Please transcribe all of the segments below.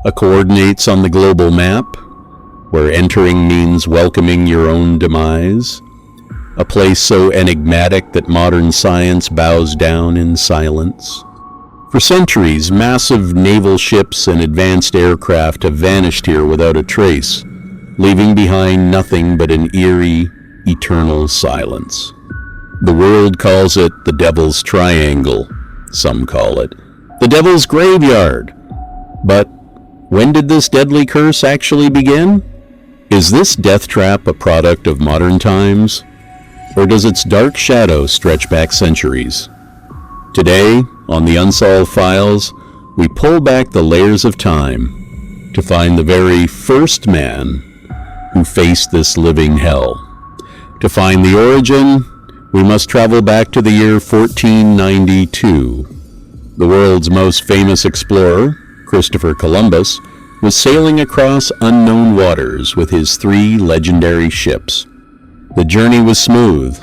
a coordinates on the global map, where entering means welcoming your own demise, a place so enigmatic that modern science bows down in silence. For centuries, massive naval ships and advanced aircraft have vanished here without a trace, leaving behind nothing but an eerie, eternal silence. The world calls it the Devil's Triangle. Some call it the Devil's Graveyard. But when did this deadly curse actually begin? Is this death trap a product of modern times? Or does its dark shadow stretch back centuries? Today, on the Unsolved Files, we pull back the layers of time to find the very first man who faced this living hell. To find the origin, we must travel back to the year 1492. The world's most famous explorer, Christopher Columbus, was sailing across unknown waters with his 3 legendary ships. The journey was smooth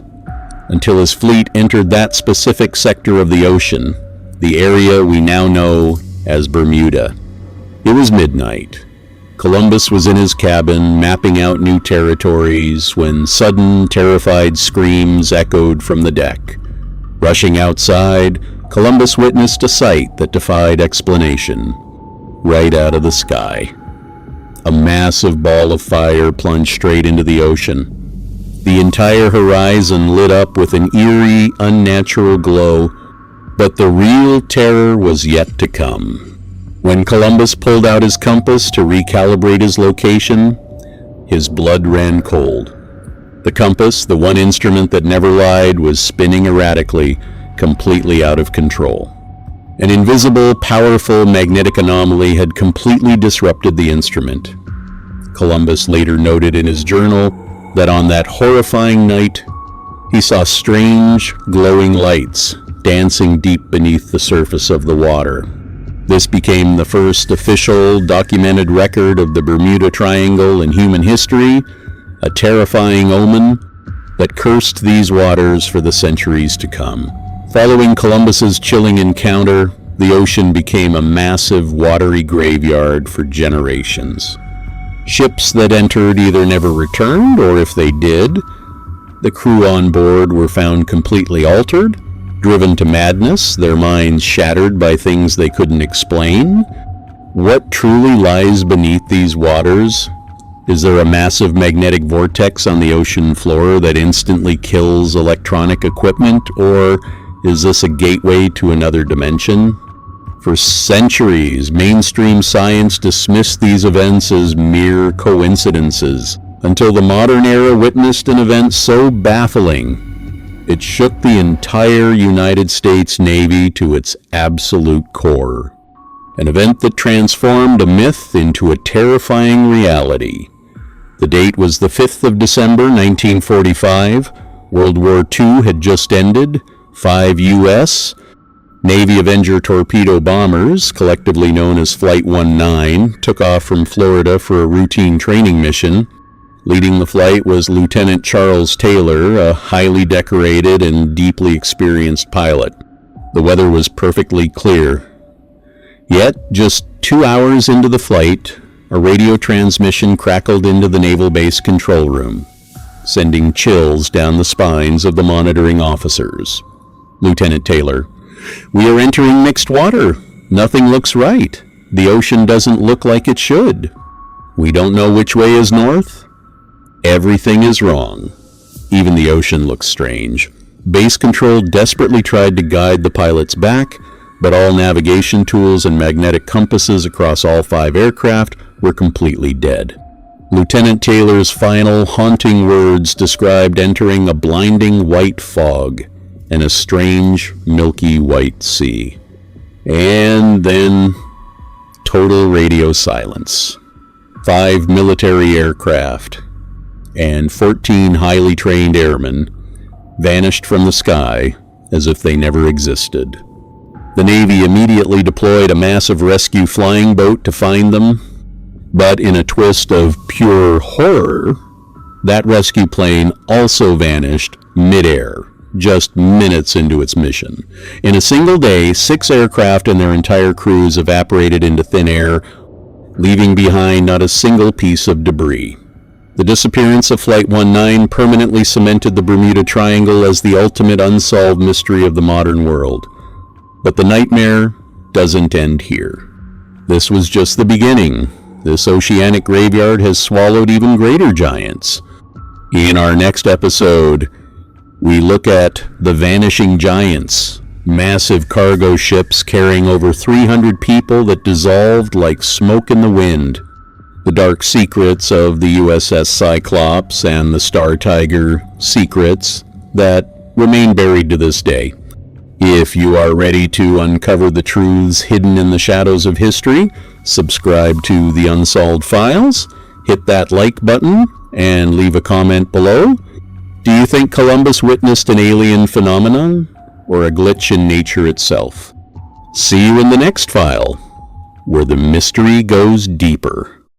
until his fleet entered that specific sector of the ocean, the area we now know as Bermuda. It was midnight. Columbus was in his cabin mapping out new territories when sudden, terrified screams echoed from the deck. Rushing outside, Columbus witnessed a sight that defied explanation. Right out of the sky, a massive ball of fire plunged straight into the ocean. The entire horizon lit up with an eerie, unnatural glow, but the real terror was yet to come. When Columbus pulled out his compass to recalibrate his location, his blood ran cold. The compass, the one instrument that never lied, was spinning erratically, completely out of control. An invisible, powerful magnetic anomaly had completely disrupted the instrument. Columbus later noted in his journal that on that horrifying night, he saw strange, glowing lights dancing deep beneath the surface of the water. This became the first official documented record of the Bermuda Triangle in human history, a terrifying omen that cursed these waters for the centuries to come. Following Columbus's chilling encounter, the ocean became a massive, watery graveyard for generations. Ships that entered either never returned, or if they did, the crew on board were found completely altered, driven to madness, their minds shattered by things they couldn't explain. What truly lies beneath these waters? Is there a massive magnetic vortex on the ocean floor that instantly kills electronic equipment, or is this a gateway to another dimension? For centuries, mainstream science dismissed these events as mere coincidences, until the modern era witnessed an event so baffling, it shook the entire United States Navy to its absolute core. An event that transformed a myth into a terrifying reality. The date was the 5th of December, 1945. World War II had just ended. 5 U.S. Navy Avenger torpedo bombers, collectively known as Flight 19, took off from Florida for a routine training mission. Leading the flight was Lieutenant Charles Taylor, a highly decorated and deeply experienced pilot. The weather was perfectly clear. Yet, just 2 hours into the flight, a radio transmission crackled into the Naval Base control room, sending chills down the spines of the monitoring officers. Lieutenant Taylor: "We are entering mixed water. Nothing looks right. The ocean doesn't look like it should. We don't know which way is north. Everything is wrong. Even the ocean looks strange." Base Control desperately tried to guide the pilots back, but all navigation tools and magnetic compasses across all 5 aircraft were completely dead. Lieutenant Taylor's final haunting words described entering a blinding white fog and a strange milky white sea. And then total radio silence. 5 military aircraft and 14 highly trained airmen vanished from the sky as if they never existed. The Navy immediately deployed a massive rescue flying boat to find them, but in a twist of pure horror, that rescue plane also vanished mid-air, just minutes into its mission. In a single day, 6 aircraft and their entire crews evaporated into thin air, leaving behind not a single piece of debris. The disappearance of Flight 19 permanently cemented the Bermuda Triangle as the ultimate unsolved mystery of the modern world. But the nightmare doesn't end here. This was just the beginning. This oceanic graveyard has swallowed even greater giants. In our next episode, we look at the Vanishing Giants, massive cargo ships carrying over 300 people that dissolved like smoke in the wind, the dark secrets of the USS Cyclops and the Star Tiger secrets that remain buried to this day. If you are ready to uncover the truths hidden in the shadows of history, subscribe to the Unsolved Files, hit that like button, and leave a comment below. Do you think Columbus witnessed an alien phenomenon or a glitch in nature itself? See you in the next file, where the mystery goes deeper.